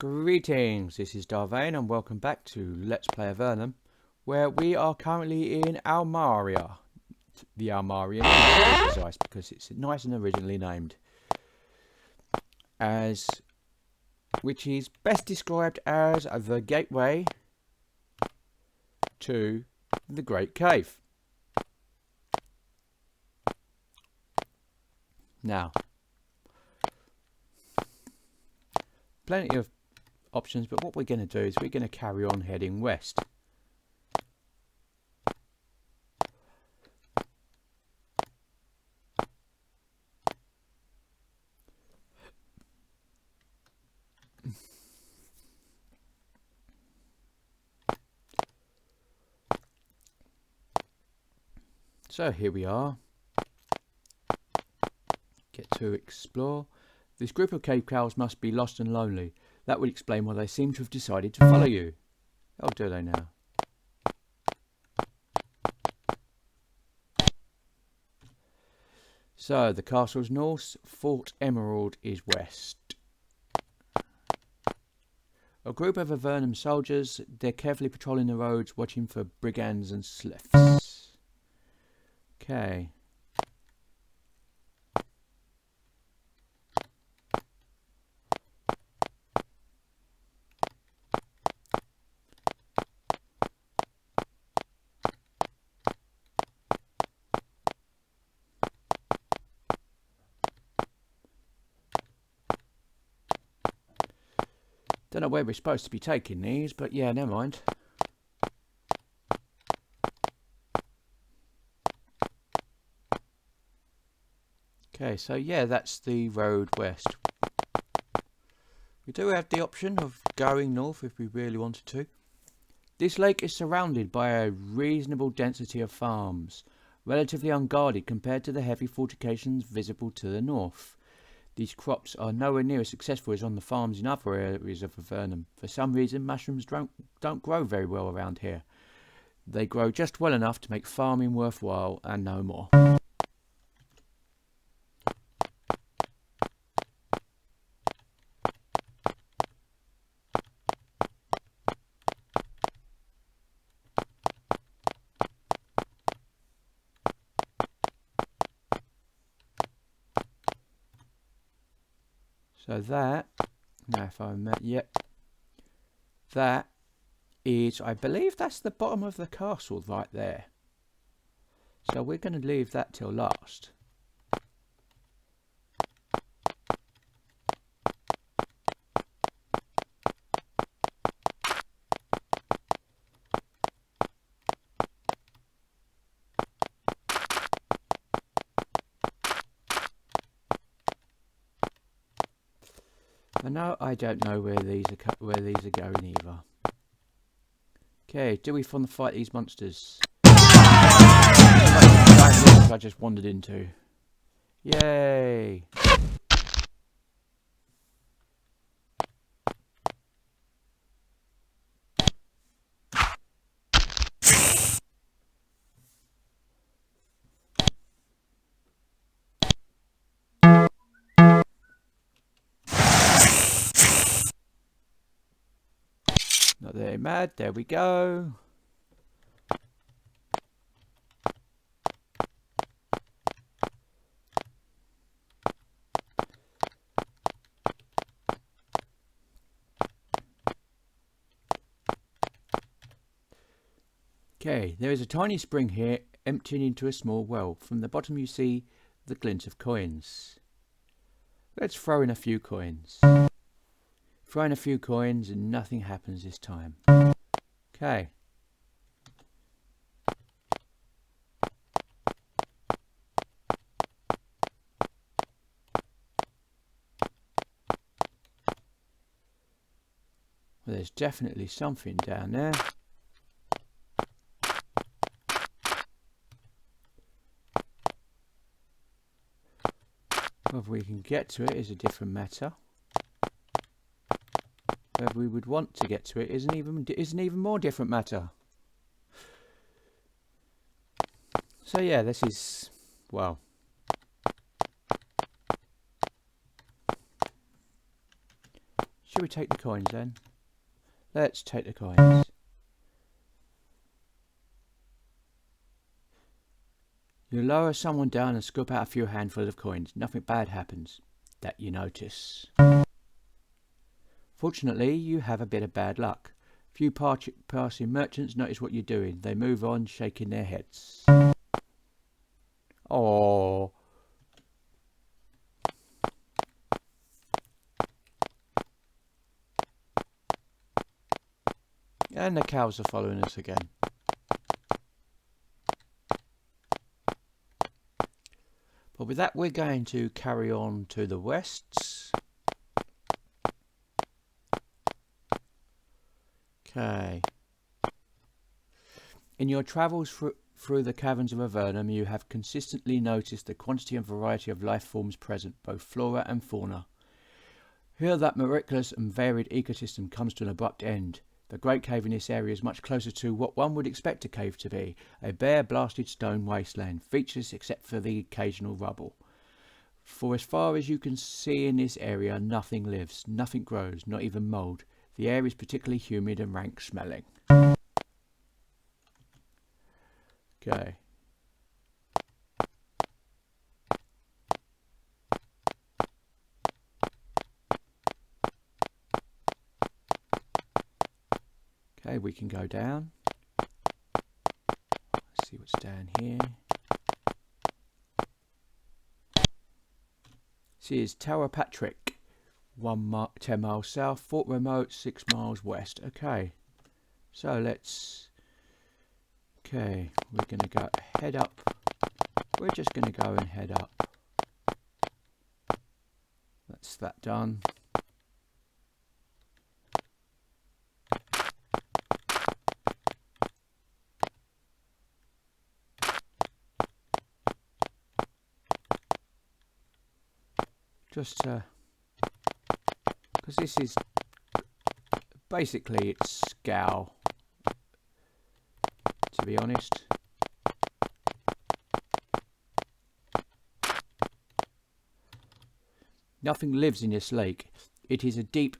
Greetings, this is Vane and welcome back to Let's Play Avernum, where we are currently in Almaria. The Almarian, to be precise, because it's nice and originally named. Which is best described as the gateway to the Great Cave. Now, plenty of options, but what we're going to do is we're going to carry on heading west. So here we are. Get to explore. This group of cave cows must be lost and lonely. That would explain why they seem to have decided to follow you. Oh, do they now? So, the castle's north, Fort Emerald is west. A group of Avernum soldiers, they're carefully patrolling the roads, watching for brigands and sliths. Okay. Don't know where we're supposed to be taking these, but yeah, never mind. Okay, so yeah, that's the road west. We do have the option of going north if we really wanted to. This lake is surrounded by a reasonable density of farms, relatively unguarded compared to the heavy fortifications visible to the north. These crops are nowhere near as successful as on the farms in other areas of Avernum. For some reason, mushrooms don't grow very well around here. They grow just well enough to make farming worthwhile and no more. So that, now if I met, yep, that is, I believe that's the bottom of the castle right there. So we're going to leave that till last. And no, I don't know where these are going either. Okay, do we want to fight these monsters? I just wandered into. Yay! Not very mad, there we go. Okay, there is a tiny spring here emptying into a small well. From the bottom you see the glint of coins. Let's throw in a few coins. Throw in a few coins and nothing happens this time. Okay. Well, there's definitely something down there. Whether we can get to it is a different matter. Whether we would want to get to it is an even more different matter. So yeah, this is, well, Should we take the coins then? Let's take the coins. You lower someone down and scoop out a few handfuls of coins. Nothing bad happens that you notice. Fortunately, you have a bit of bad luck. Few passing merchants notice what you're doing. They move on, shaking their heads. Oh. And the cows are following us again. But with that, we're going to carry on to the west. Okay. In your travels through the caverns of Avernum, you have consistently noticed the quantity and variety of life forms present, both flora and fauna. Here that miraculous and varied ecosystem comes to an abrupt end. The Great Cave in this area is much closer to what one would expect a cave to be, a bare blasted stone wasteland, featureless except for the occasional rubble. For as far as you can see in this area, nothing lives, nothing grows, not even mould. The air is particularly humid and rank smelling. Okay. Okay, we can go down. Let's see what's down here. This is Tower Patrick, 10 miles south, Fort Remote, 6 miles west. Okay, so let's. Okay, we're going to go head up. We're just going to go and head up. That's that done. Just because this is basically it's scowl, to be honest. Nothing lives in this lake. It is a deep,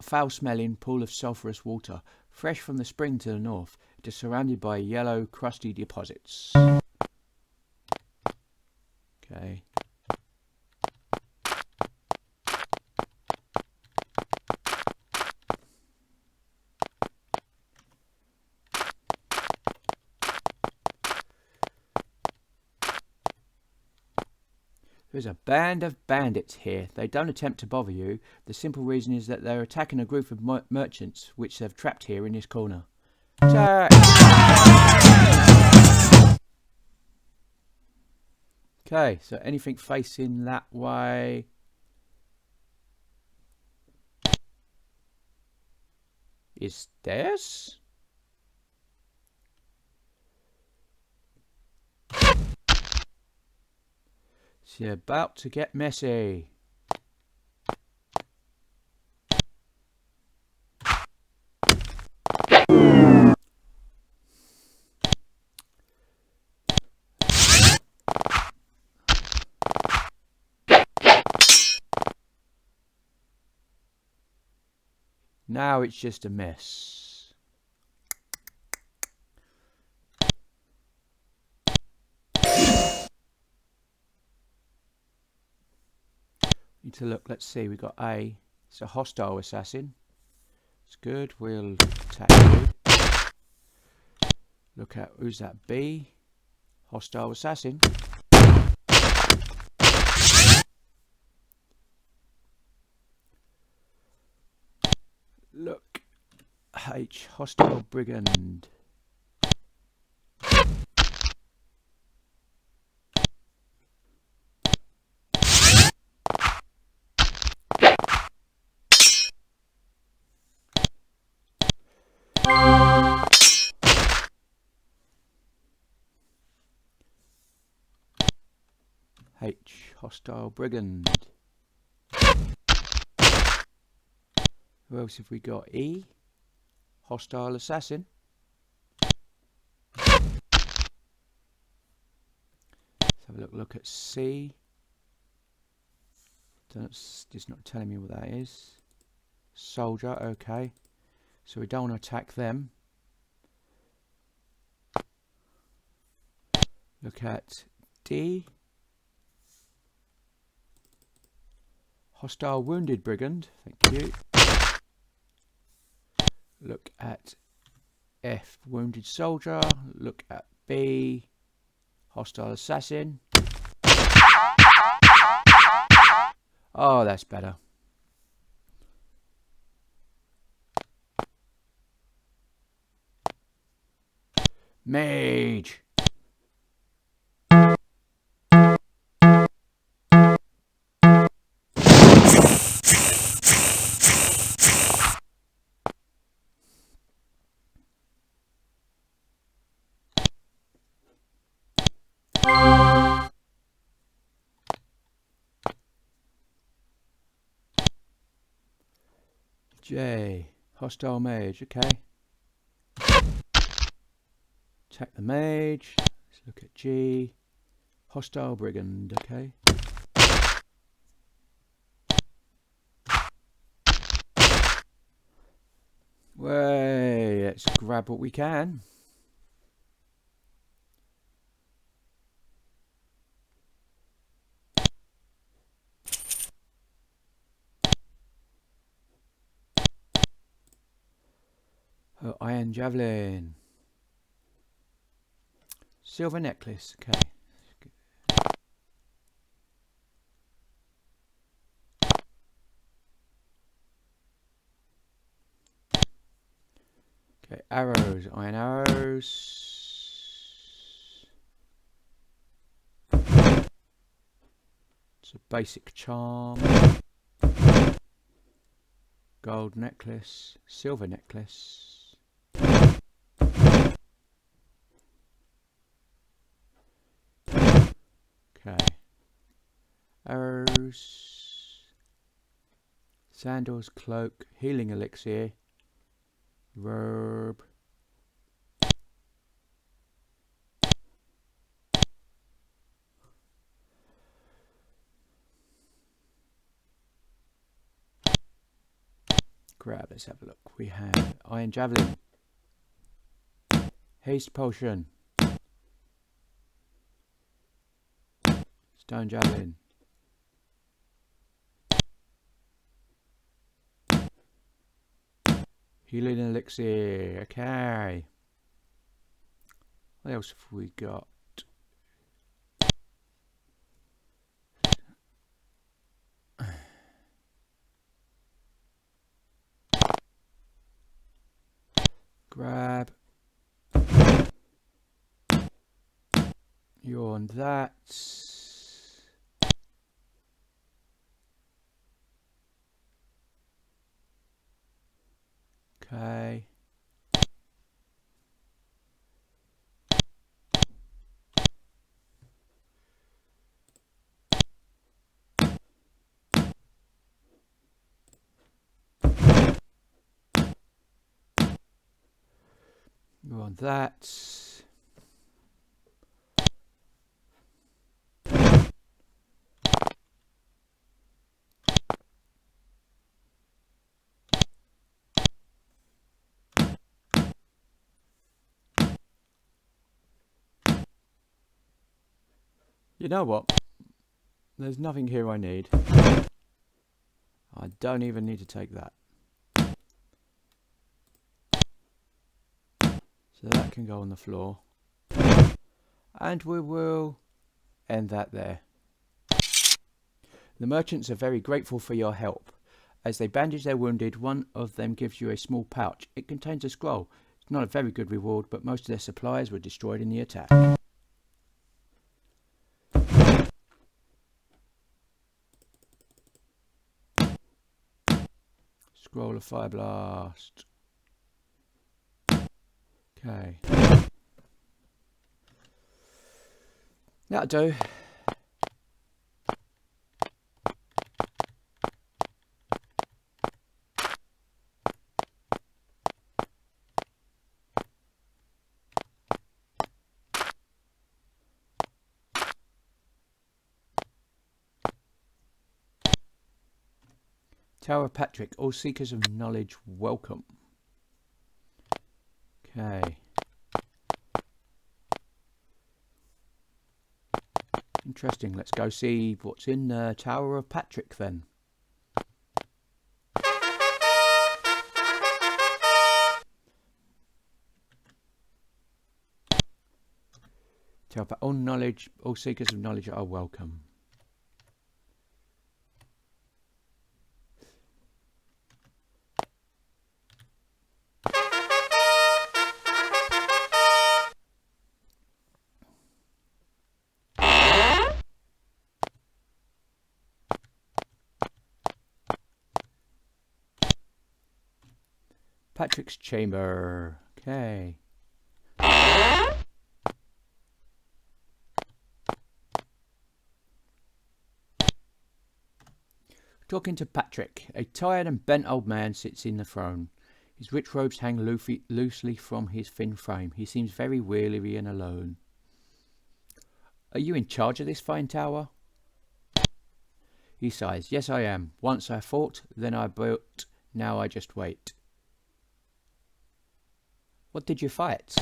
foul-smelling pool of sulphurous water, fresh from the spring to the north. It is surrounded by yellow, crusty deposits. Okay. There's a band of bandits here. They don't attempt to bother you. The simple reason is that they're attacking a group of merchants which they've trapped here in this corner. Attack! Okay, so anything facing that way is theirs. It's about to get messy. Now it's just a mess. Need to look, let's see, we got A. It's a hostile assassin. It's good, we'll attack you. Look at, who's that? B. Hostile assassin. Look. H. Hostile brigand. H. Hostile brigand. Who else have we got? E. Hostile assassin. Let's have a look at C. It's not telling me what that is. soldier, okay. So we don't want to attack them. Look at D. Hostile wounded brigand, thank you. Look at F, wounded soldier. Look at B, hostile assassin. Oh, that's better. Mage. J, hostile mage, okay. Attack the mage. Let's look at G, hostile brigand, okay. Way, let's grab what we can. Oh, iron javelin. Silver necklace, okay. Okay, arrows, iron arrows. It's a basic charm. Gold necklace, silver necklace. Okay. Arrows. Sandals, cloak, healing elixir. Verb. Grab, let's have a look. We have iron javelin. Haste potion. Stone javelin. Healing elixir. Okay. What else have we got? Grab. You're on that. Okay. You're on that. You know what? There's nothing here I need. I don't even need to take that. So that can go on the floor. And we will end that there. The merchants are very grateful for your help. As they bandage their wounded, one of them gives you a small pouch. It contains a scroll. It's not a very good reward, but most of their supplies were destroyed in the attack. Scroll of Fire Blast. Okay. That'll do. Tower of Patrick. All seekers of knowledge, welcome. Okay. Interesting. Let's go see what's in the Tower of Patrick then. All knowledge, all seekers of knowledge are welcome. Patrick's chamber. Okay. Talking to Patrick, a tired and bent old man sits in the throne. His rich robes hang loosely from his thin frame. He seems very weary and alone. Are you in charge of this fine tower? He sighs. Yes, I am. Once I fought, then I built, now I just wait. What did you fight?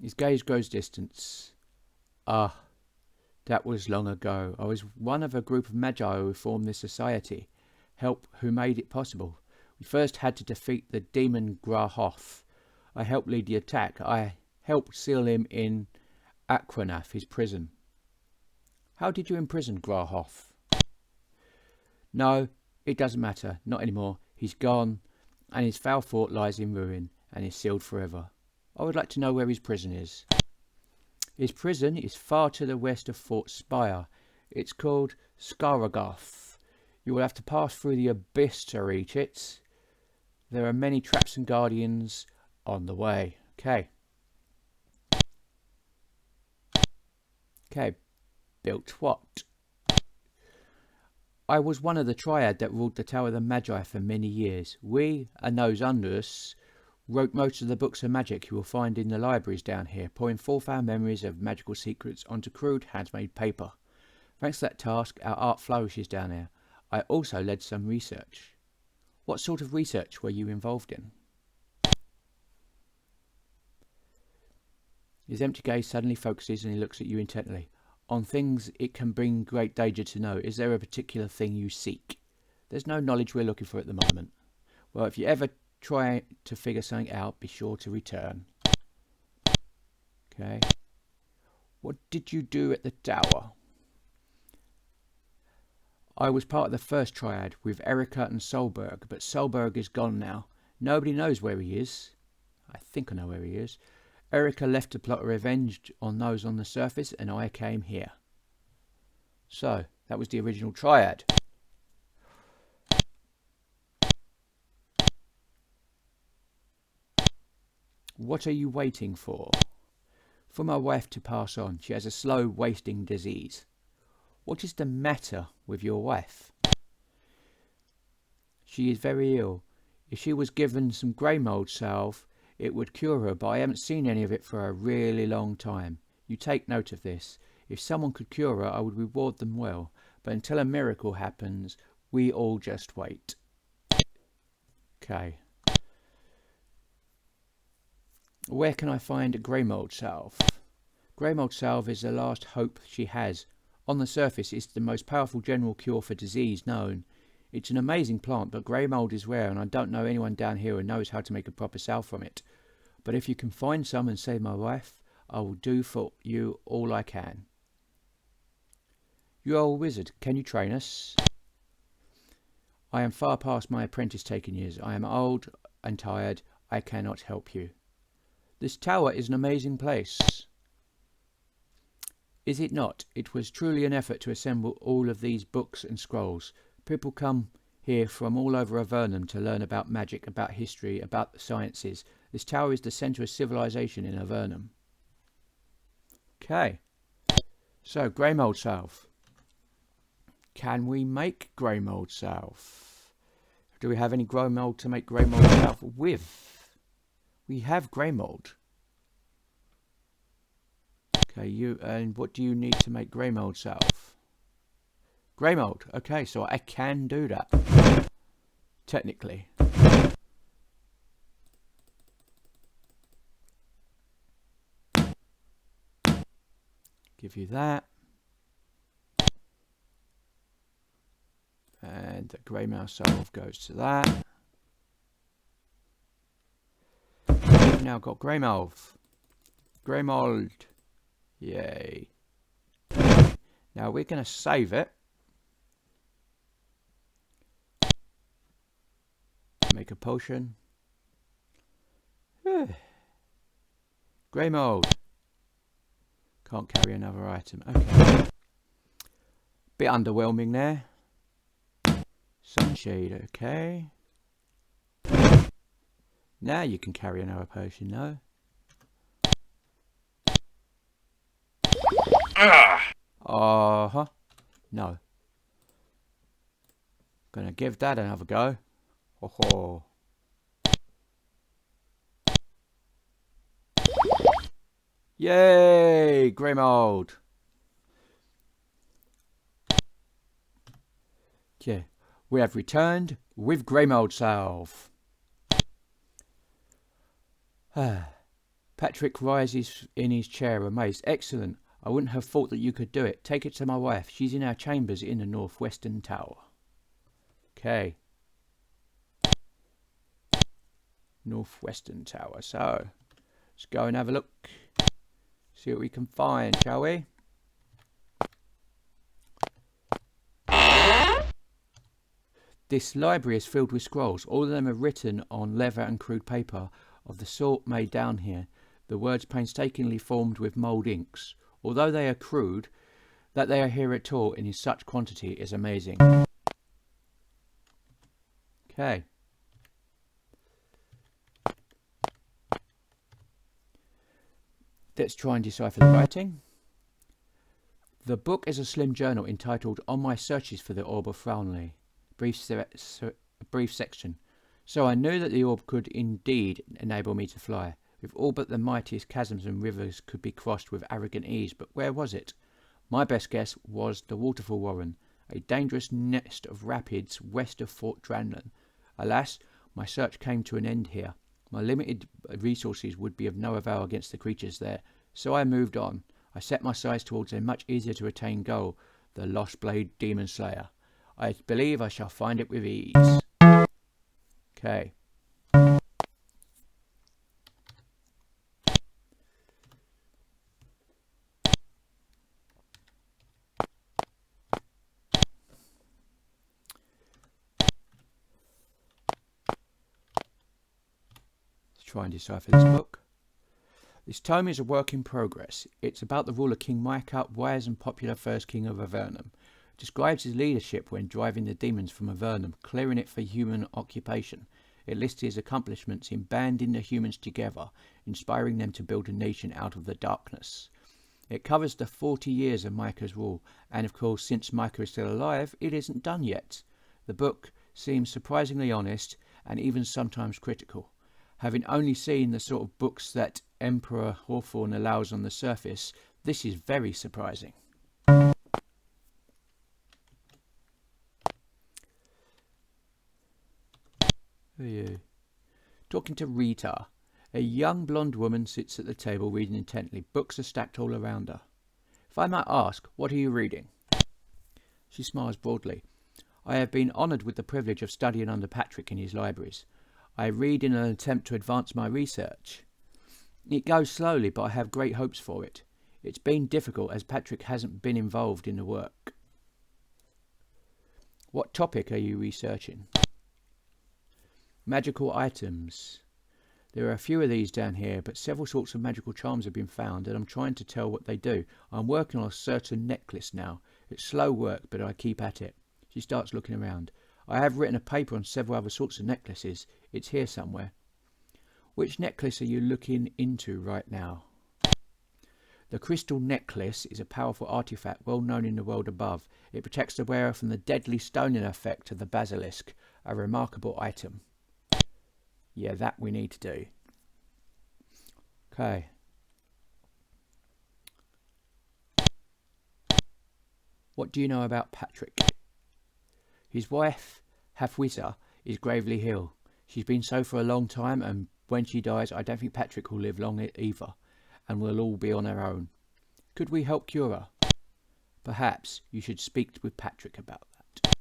His gaze grows distant. Ah, that was long ago. I was one of a group of magi who formed this society, who made it possible. We first had to defeat the demon Grahoth. I helped lead the attack. I helped seal him in Avernum, his prison. How did you imprison Grahoth? No, it doesn't matter. Not anymore. He's gone, and his foul fort lies in ruin, and is sealed forever. I would like to know where his prison is. His prison is far to the west of Fort Spire. It's called Skaragoth. You will have to pass through the abyss to reach it. There are many traps and guardians on the way. Okay. Okay. Built what? I was one of the triad that ruled the Tower of the Magi for many years. We, and those under us, wrote most of the books of magic you will find in the libraries down here, pouring forth our memories of magical secrets onto crude handmade paper. Thanks to that task, our art flourishes down here. I also led some research. What sort of research were you involved in? His empty gaze suddenly focuses and he looks at you intently. On things it can bring great danger to know. Is there a particular thing you seek? There's no knowledge we're looking for at the moment. Well, if you ever try to figure something out, be sure to return. Okay. What did you do at the tower? I was part of the first triad with Erica and Solberg, but Solberg is gone now. Nobody knows where he is. I think I know where he is. Erica left to plot revenge on those on the surface, and I came here. So, that was the original triad. What are you waiting for? For my wife to pass on. She has a slow wasting disease. What is the matter with your wife? She is very ill. If she was given some grey mould salve, it would cure her, but I haven't seen any of it for a really long time. You take note of this. If someone could cure her, I would reward them well. But until a miracle happens, we all just wait. Okay. Where can I find a grey mould salve? Grey mould salve is the last hope she has. On the surface, it's the most powerful general cure for disease known. It's an amazing plant, but grey mould is rare, and I don't know anyone down here who knows how to make a proper salve from it. But if you can find some and save my wife, I will do for you all I can. You are a wizard. Can you train us? I am far past my apprentice-taking years. I am old and tired. I cannot help you. This tower is an amazing place. Is it not? It was truly an effort to assemble all of these books and scrolls. People come here from all over Avernum to learn about magic, about history, about the sciences. This tower is the centre of civilization in Avernum. Okay. So, grey mould salve. Can we make grey mould salve? Do we have any grey mould to make grey mould salve with? We have grey mould. Okay, and what do you need to make grey mould salve? Grey mold. Okay, so I can do that. Technically. Give you that. And the grey mouse salve goes to that. We've now got grey mold. Grey mold. Yay. Now we're going to save it. Make a potion. Grey mold. Can't carry another item. Okay. Bit underwhelming there. Sunshade, okay. Now you can carry another potion, though. Uh-huh. No. Gonna give that another go. Ho ho. Yay! Grey mold. Yeah. We have returned with grey mold salve. Patrick rises in his chair, amazed. Excellent. I wouldn't have thought that you could do it. Take it to my wife. She's in our chambers in the northwestern tower. Okay. Northwestern tower. So, let's go and have a look. See what we can find, shall we? This library is filled with scrolls. All of them are written on leather and crude paper of the sort made down here. The words painstakingly formed with mould inks. Although they are crude, that they are here at all in such quantity is amazing. Okay. Let's try and decipher the writing. The book is a slim journal entitled On My Searches for the Orb of Vane. Brief section. So I knew that the orb could indeed enable me to fly. With all but the mightiest chasms and rivers could be crossed with arrogant ease. But where was it? My best guess was the Waterfall Warren, a dangerous nest of rapids west of Fort Dranlan. Alas, my search came to an end here. My limited resources would be of no avail against the creatures there. So I moved on. I set my sights towards a much easier to attain goal, the Lost Blade Demon Slayer. I believe I shall find it with ease. Okay. Let's try and decipher this book. This tome is a work in progress. It's about the ruler King Micah, wise and popular first king of Avernum. It describes his leadership when driving the demons from Avernum, clearing it for human occupation. It lists his accomplishments in banding the humans together, inspiring them to build a nation out of the darkness. It covers the 40 years of Micah's rule, and of course, since Micah is still alive, it isn't done yet. The book seems surprisingly honest and even sometimes critical. Having only seen the sort of books that Emperor Hawthorne allows on the surface, this is very surprising. Who are you? Talking to Rita. A young blonde woman sits at the table reading intently. Books are stacked all around her. If I might ask, what are you reading? She smiles broadly. I have been honoured with the privilege of studying under Patrick in his libraries. I read in an attempt to advance my research. It goes slowly, but I have great hopes for it. It's been difficult as Patrick hasn't been involved in the work. What topic are you researching? Magical items. There are a few of these down here, but several sorts of magical charms have been found, and I'm trying to tell what they do. I'm working on a certain necklace now. It's slow work, but I keep at it. She starts looking around. I have written a paper on several other sorts of necklaces. It's here somewhere. Which necklace are you looking into right now? The crystal necklace is a powerful artifact well known in the world above. It protects the wearer from the deadly stoning effect of the basilisk, a remarkable item. Yeah, that we need to do. Okay. What do you know about Patrick? His wife, Hafwiza, is gravely ill. She's been so for a long time, and when she dies, I don't think Patrick will live long either, and we'll all be on our own. Could we help cure her? Perhaps you should speak with Patrick about that.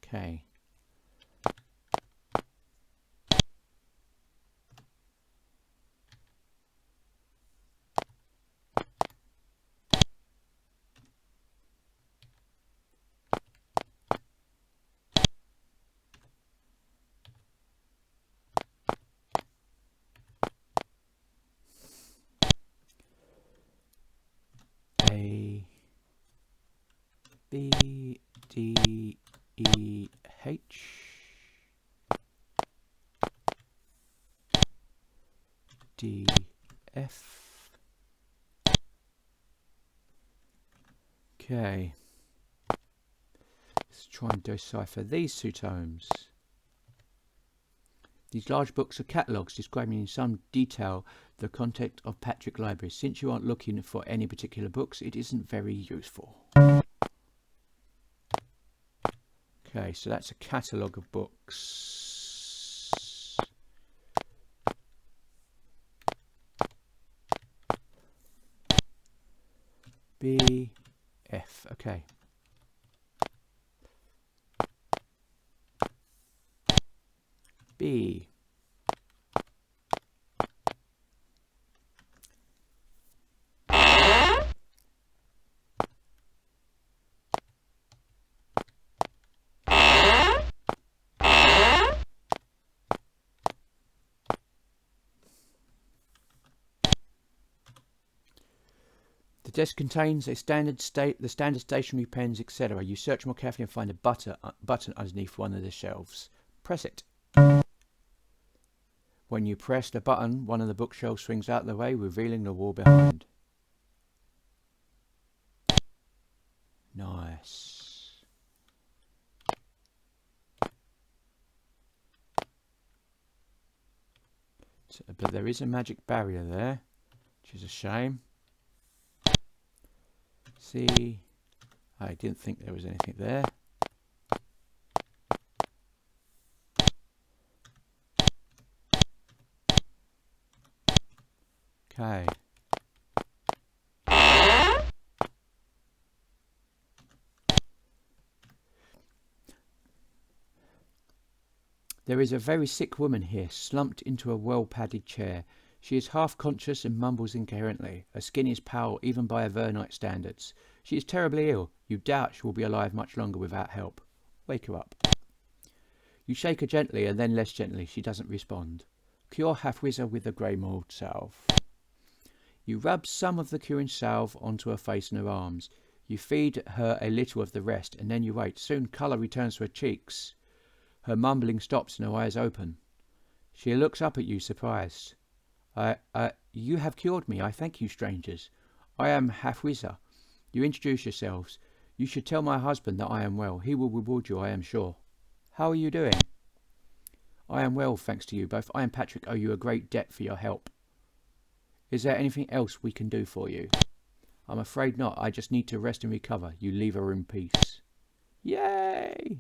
Okay. A B D E H D F. Okay. Let's try and decipher these two tomes. These large books are catalogues describing in some detail the content of Patrick Library. Since you aren't looking for any particular books, it isn't very useful. Okay, so that's a catalogue of books. B, F, okay. B. The desk contains the standard stationery pens, etc. You search more carefully and find a button underneath one of the shelves. Press it. When you press the button, one of the bookshelves swings out of the way, revealing the wall behind. Nice. But there is a magic barrier there, which is a shame. See, I didn't think there was anything there. Okay. There is a very sick woman here, slumped into a well-padded chair. She is half-conscious and mumbles incoherently. Her skin is pale, even by Avernite standards. She is terribly ill. You doubt she will be alive much longer without help. Wake her up. You shake her gently, and then less gently. She doesn't respond. Cure Hafwiza with the grey mould salve. You rub some of the curing salve onto her face and her arms. You feed her a little of the rest, and then you wait. Soon colour returns to her cheeks. Her mumbling stops and her eyes open. She looks up at you, surprised. You have cured me. I thank you, strangers. I am Hafwiza. You introduce yourselves. You should tell my husband that I am well. He will reward you, I am sure. How are you doing? I am well, thanks to you both. I and Patrick owe you a great debt for your help. Is there anything else we can do for you? I'm afraid not. I just need to rest and recover. You leave her in peace. Yay!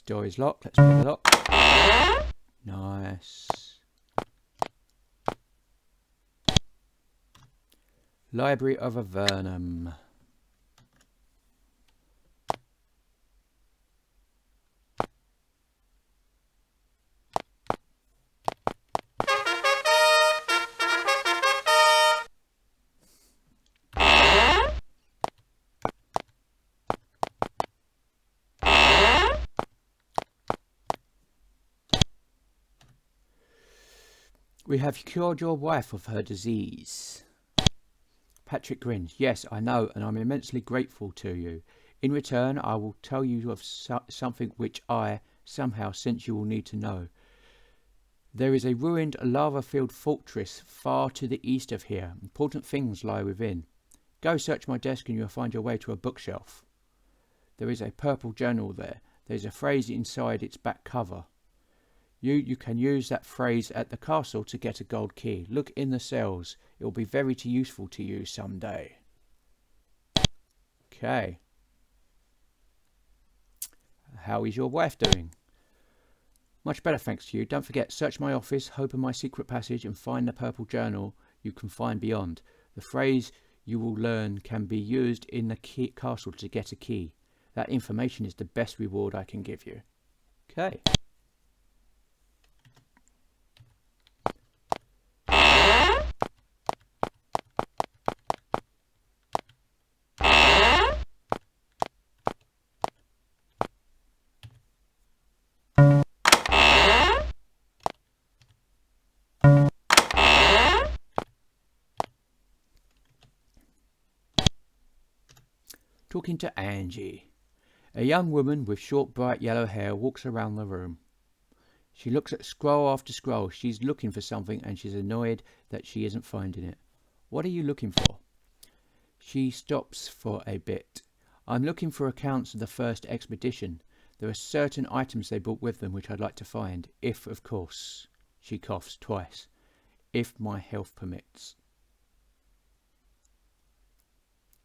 Door is locked. Let's pick the lock. Nice. Library of Avernum. We have cured your wife of her disease. Patrick grins. Yes, I know, and I'm immensely grateful to you. In return, I will tell you of something which I, somehow, sense you will need to know. There is a ruined, lava-filled fortress far to the east of here. Important things lie within. Go search my desk and you'll find your way to a bookshelf. There is a purple journal there. There is a phrase inside its back cover. You can use that phrase at the castle to get a gold key. Look in the cells. It will be very useful to you someday. Okay. How is your wife doing? Much better, thanks to you. Don't forget, search my office, open my secret passage and find the purple journal you can find beyond. The phrase you will learn can be used in the castle to get a key. That information is the best reward I can give you. Okay. Talking to Angie. A young woman with short, bright yellow hair walks around the room. She looks at scroll after scroll. She's looking for something and she's annoyed that she isn't finding it. What are you looking for? She stops for a bit. I'm looking for accounts of the first expedition. There are certain items they brought with them which I'd like to find, if, of course, she coughs twice, if my health permits.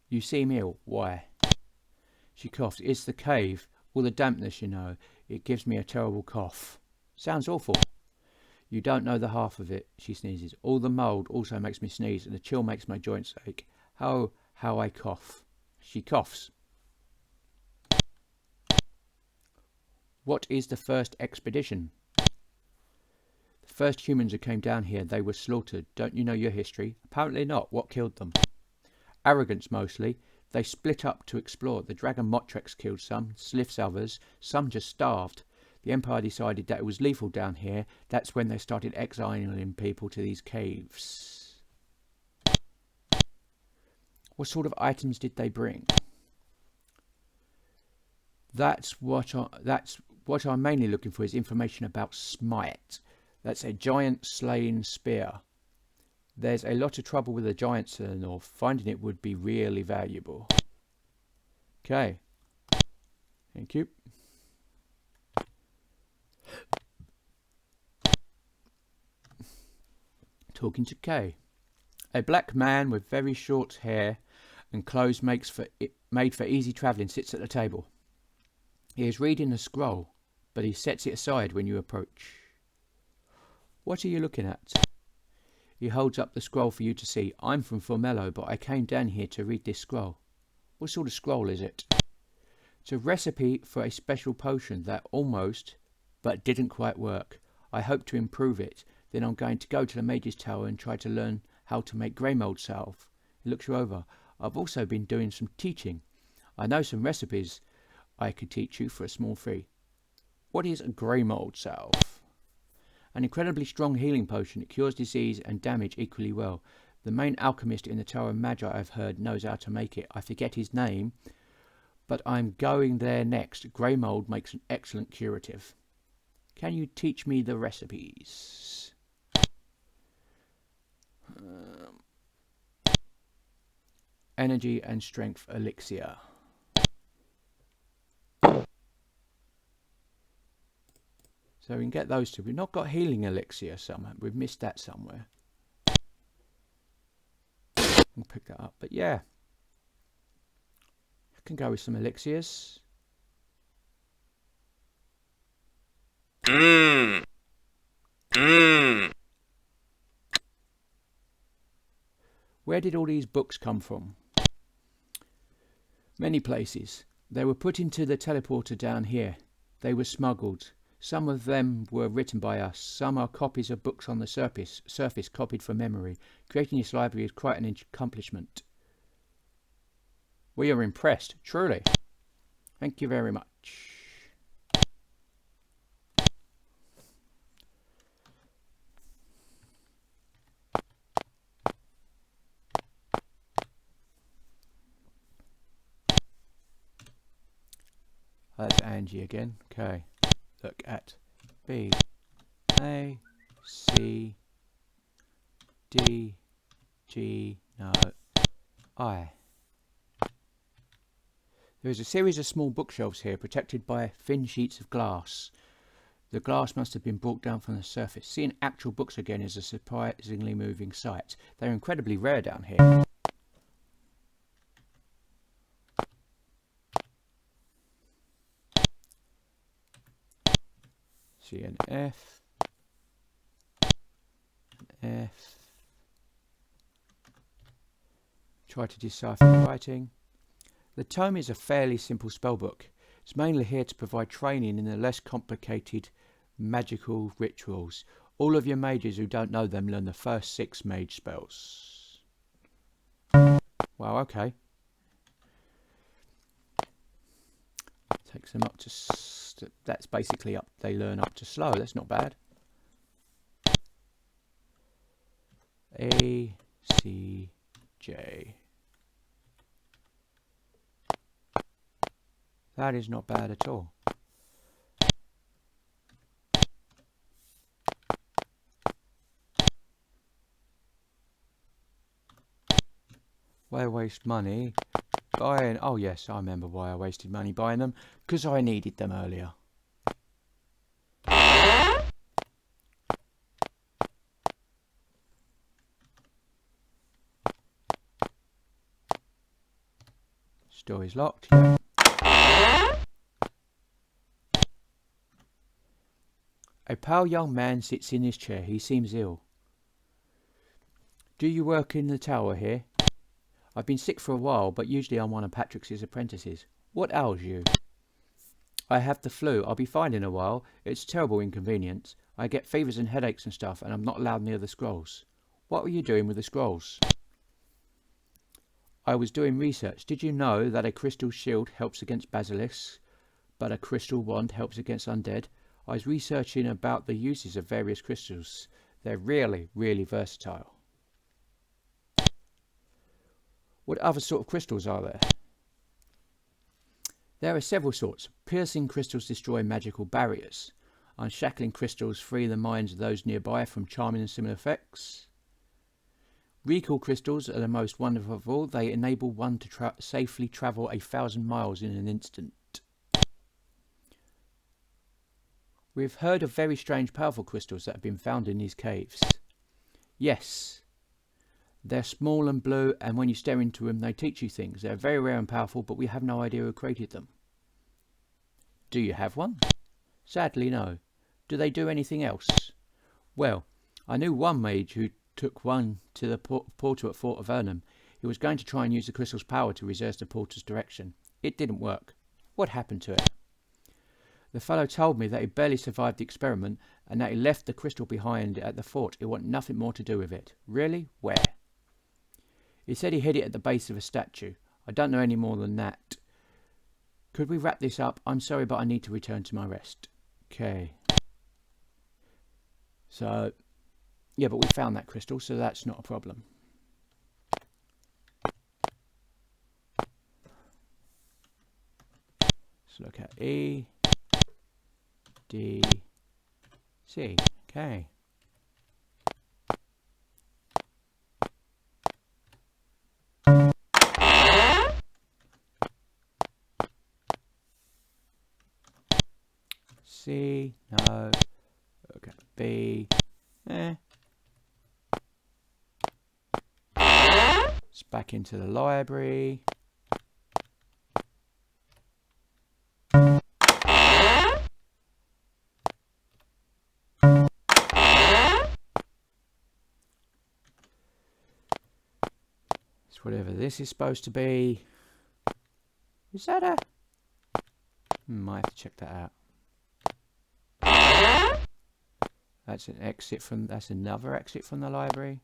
You seem ill. Why? She coughs. It's the cave. All the dampness, you know. It gives me a terrible cough. Sounds awful. You don't know the half of it. She sneezes. All the mould also makes me sneeze, and the chill makes my joints ache. How I cough. She coughs. What is the first expedition? The first humans who came down here, they were slaughtered. Don't you know your history? Apparently not. What killed them? Arrogance, mostly. They split up to explore. The dragon Motrex killed some, Sliths others, some just starved. The Empire decided that it was lethal down here. That's when they started exiling people to these caves. What sort of items did they bring? That's what I'm mainly looking for is information about Smite. That's a giant slaying spear. There's a lot of trouble with the giants to the north. Finding it would be really valuable. Okay. Thank you. Talking to Kay. A black man with very short hair and clothes made for easy travelling sits at the table. He is reading a scroll, but he sets it aside when you approach. What are you looking at? He holds up the scroll for you to see. I'm from Formello, but I came down here to read this scroll. What sort of scroll is it? It's a recipe for a special potion that almost, but didn't quite work. I hope to improve it. Then I'm going to go to the Mage's Tower and try to learn how to make grey mould salve. He looks you over. I've also been doing some teaching. I know some recipes I could teach you for a small fee. What is a grey mould salve? An incredibly strong healing potion. It cures disease and damage equally well. The main alchemist in the Tower of Magi I've heard knows how to make it. I forget his name, but I'm going there next. Grey mould makes an excellent curative. Can you teach me the recipes? Energy and strength elixir. So we can get those two. We've not got healing elixir somewhere. We've missed that somewhere. We'll pick that up. But yeah. I can go with some elixirs. Where did all these books come from? Many places. They were put into the teleporter down here. They were smuggled. Some of them were written by us. Some are copies of books on the surface copied from memory. Creating this library is quite an accomplishment. We are impressed, truly. Thank you very much. That's Angie again. Okay. Look at B, A, C, D, G, no, I. There is a series of small bookshelves here protected by thin sheets of glass. The glass must have been brought down from the surface. Seeing actual books again is a surprisingly moving sight. They're incredibly rare down here. C and F. F. Try to decipher the writing. The tome is a fairly simple spellbook. It's mainly here to provide training in the less complicated magical rituals. All of your mages who don't know them learn the first 6 mage spells. Wow, okay. Takes them up to... that's basically up. They learn up to slow. That's not bad. A, C, J. That is not bad at all. Why waste money buying... oh yes, I remember why I wasted money buying them. Because I needed them earlier. Door is locked, yeah. A pale young man sits in his chair. He seems ill. Do you work in the tower here? I've been sick for a while, but usually I'm one of Patrick's apprentices. What ails you? I have the flu. I'll be fine in a while. It's terrible inconvenience. I get fevers and headaches and stuff, and I'm not allowed near the scrolls. What were you doing with the scrolls? I was doing research. Did you know that a crystal shield helps against basilisks, but a crystal wand helps against undead? I was researching about the uses of various crystals. They're really, really versatile. What other sort of crystals are there? There are several sorts. Piercing crystals destroy magical barriers. Unshackling crystals free the minds of those nearby from charming and similar effects. Recall crystals are the most wonderful of all. They enable one to safely travel 1,000 miles in an instant. We've heard of very strange powerful crystals that have been found in these caves. Yes. They're small and blue, and when you stare into them, they teach you things. They're very rare and powerful, but we have no idea who created them. Do you have one? Sadly, no. Do they do anything else? Well, I knew one mage who took one to the portal at Fort Avernum. He was going to try and use the crystal's power to reverse the portal's direction. It didn't work. What happened to it? The fellow told me that he barely survived the experiment and that he left the crystal behind at the fort. He wanted nothing more to do with it. Really? Where? He said he hid it at the base of a statue. I don't know any more than that. Could we wrap this up? I'm sorry, but I need to return to my rest. Okay. So, yeah, but we found that crystal, so that's not a problem. Let's look at E, D, C. Okay. C, no. Okay, B, It's back into the library. It's whatever this is supposed to be. Is that a... might have to check that out. That's an exit from... that's another exit from the library.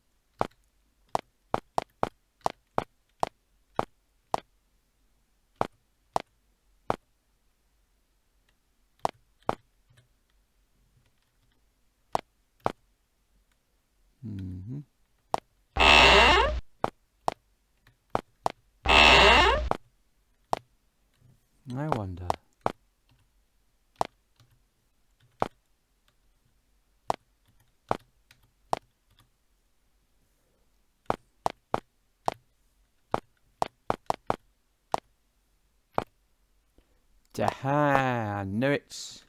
I wonder. Daha, knew it.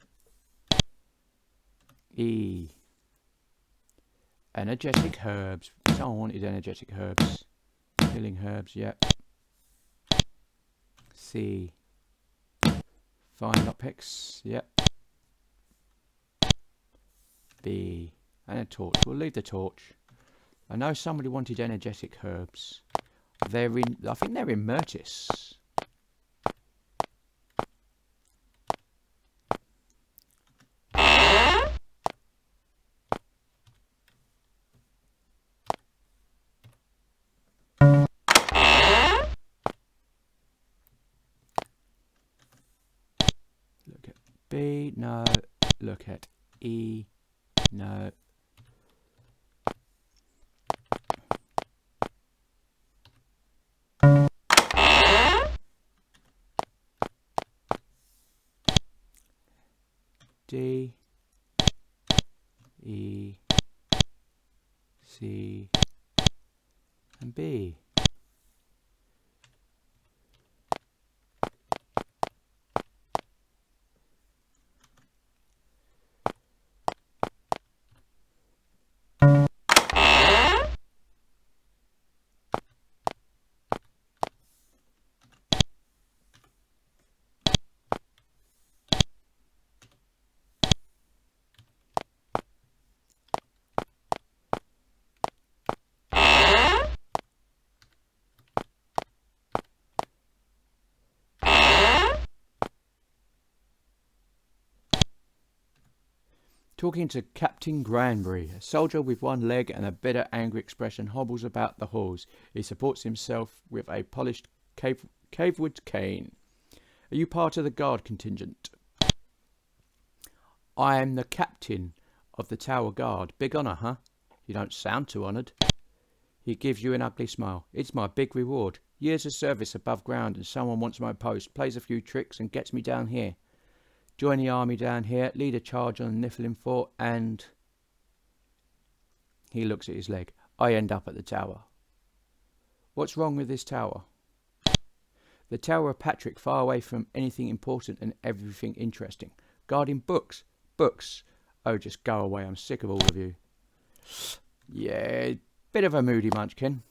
E. Energetic herbs. Someone wanted energetic herbs. Healing herbs, yep. C. Fine lockpicks, yep. B. And a torch. We'll leave the torch. I know somebody wanted energetic herbs. They're in, I think they're in Myrtis. Look at B, no. Look at E, no. D, E, C, and B. Talking to Captain Granbury, a soldier with one leg and a bitter, angry expression, hobbles about the halls. He supports himself with a polished cavewood cane. Are you part of the guard contingent? I am the captain of the Tower Guard. Big honour, huh? You don't sound too honoured. He gives you an ugly smile. It's my big reward. Years of service above ground and someone wants my post, plays a few tricks and gets me down here. Join the army down here, lead a charge on the Niflheim fort, and... He looks at his leg. I end up at the tower. What's wrong with this tower? The Tower of Patrick, far away from anything important and everything interesting. Guarding books. Books. Oh, just go away. I'm sick of all of you. Yeah, bit of a moody munchkin.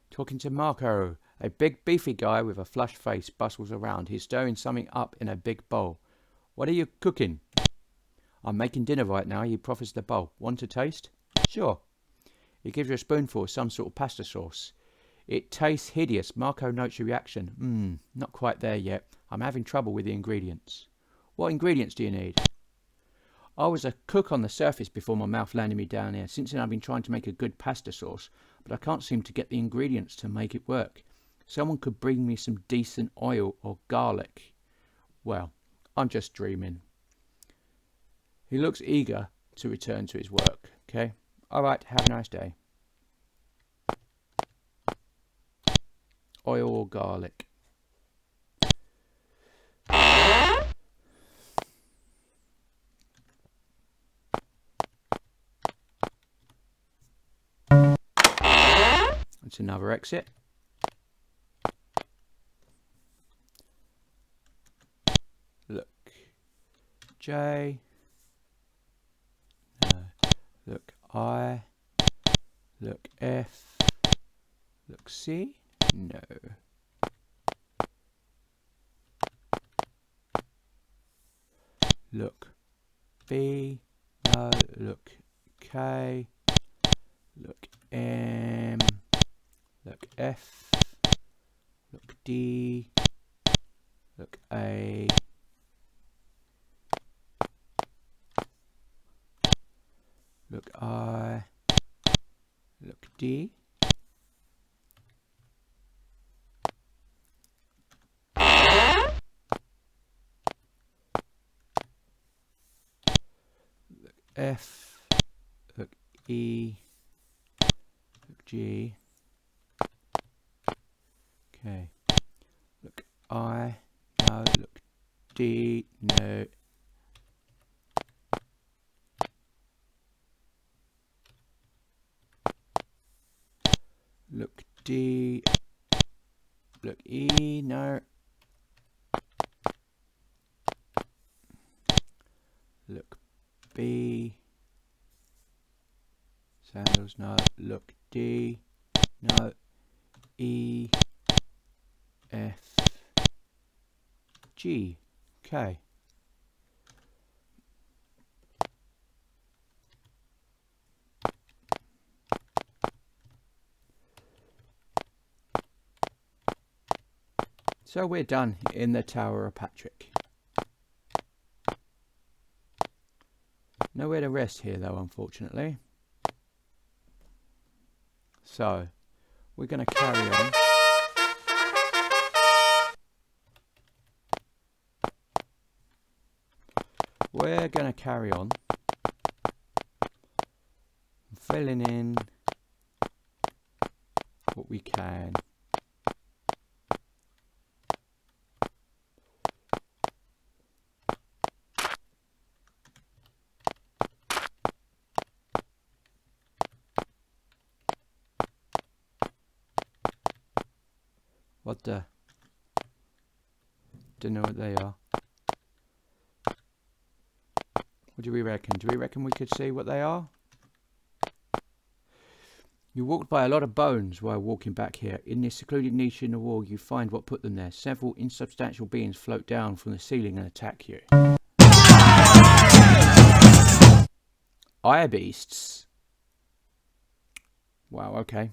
Talking to Marco, a big beefy guy with a flushed face bustles around. He's stirring something up in a big bowl. What are you cooking? I'm making dinner right now. He proffers the bowl. Want to taste? Sure. He gives you a spoonful of some sort of pasta sauce. It tastes hideous. Marco notes your reaction. Not quite there yet. I'm having trouble with the ingredients. What ingredients do you need? I was a cook on the surface before my mouth landed me down here. Since then I've been trying to make a good pasta sauce, but I can't seem to get the ingredients to make it work. Someone could bring me some decent oil or garlic. Well, I'm just dreaming. He looks eager to return to his work. Okay? Alright, have a nice day. Oil or garlic? That's another exit. Look. J. No. Look I. Look F. Look C. No. Look B. No. Look K. Look M. Look F. Look D. Look A. Look I. Look D. Look F. Look E. Look G. Okay. Look I. No. Look D. No. Look D. Look E. No. Look B. Sandals. No. Look D. No. E. F. G. Okay. So we're done in the Tower of Patrick. Nowhere to rest here though, unfortunately. So we're going to carry on. We're going to carry on filling in what we can. What the? Don't know what they are. What do we reckon? Do we reckon we could see what they are? You walked by a lot of bones while walking back here. In this secluded niche in the wall, you find what put them there. Several insubstantial beings float down from the ceiling and attack you. Ire beasts. Wow, okay.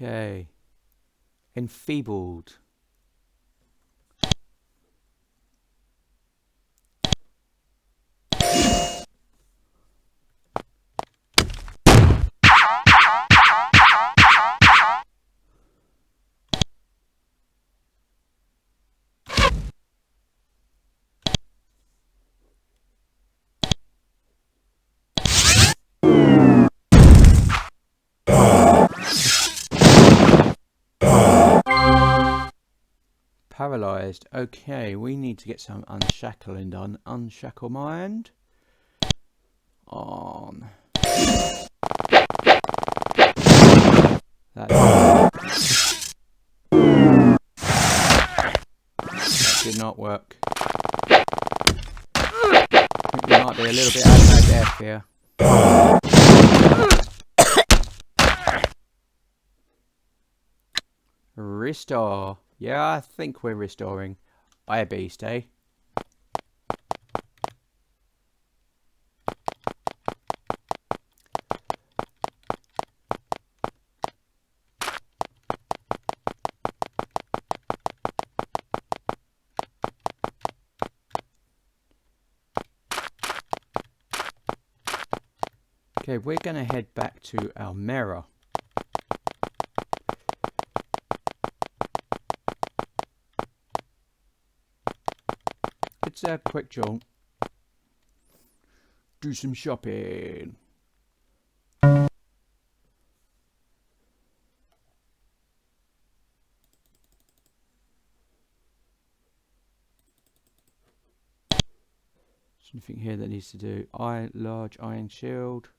Okay. Enfeebled. Paralyzed. Okay, we need to get some unshackling done. Unshackle mind. On. That did not work. I think we might be a little bit out of our depth here. Restore. Yeah, I think we're restoring. Ire beast, eh? Okay, we're going to head back to Almera. It's a quick jaunt. Do some shopping. Something here that needs to do. Large iron shield.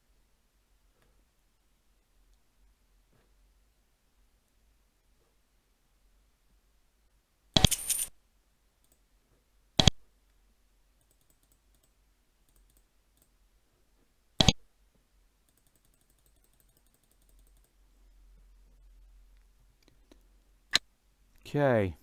Okay.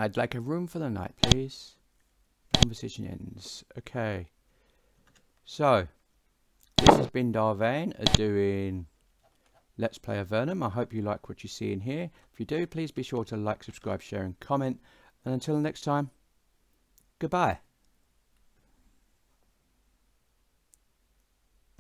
I'd like a room for the night, please. Conversation ends. Okay. So, this has been Vane doing Let's Play Avernum. I hope you like what you see in here. If you do, please be sure to like, subscribe, share and comment. And until next time, goodbye.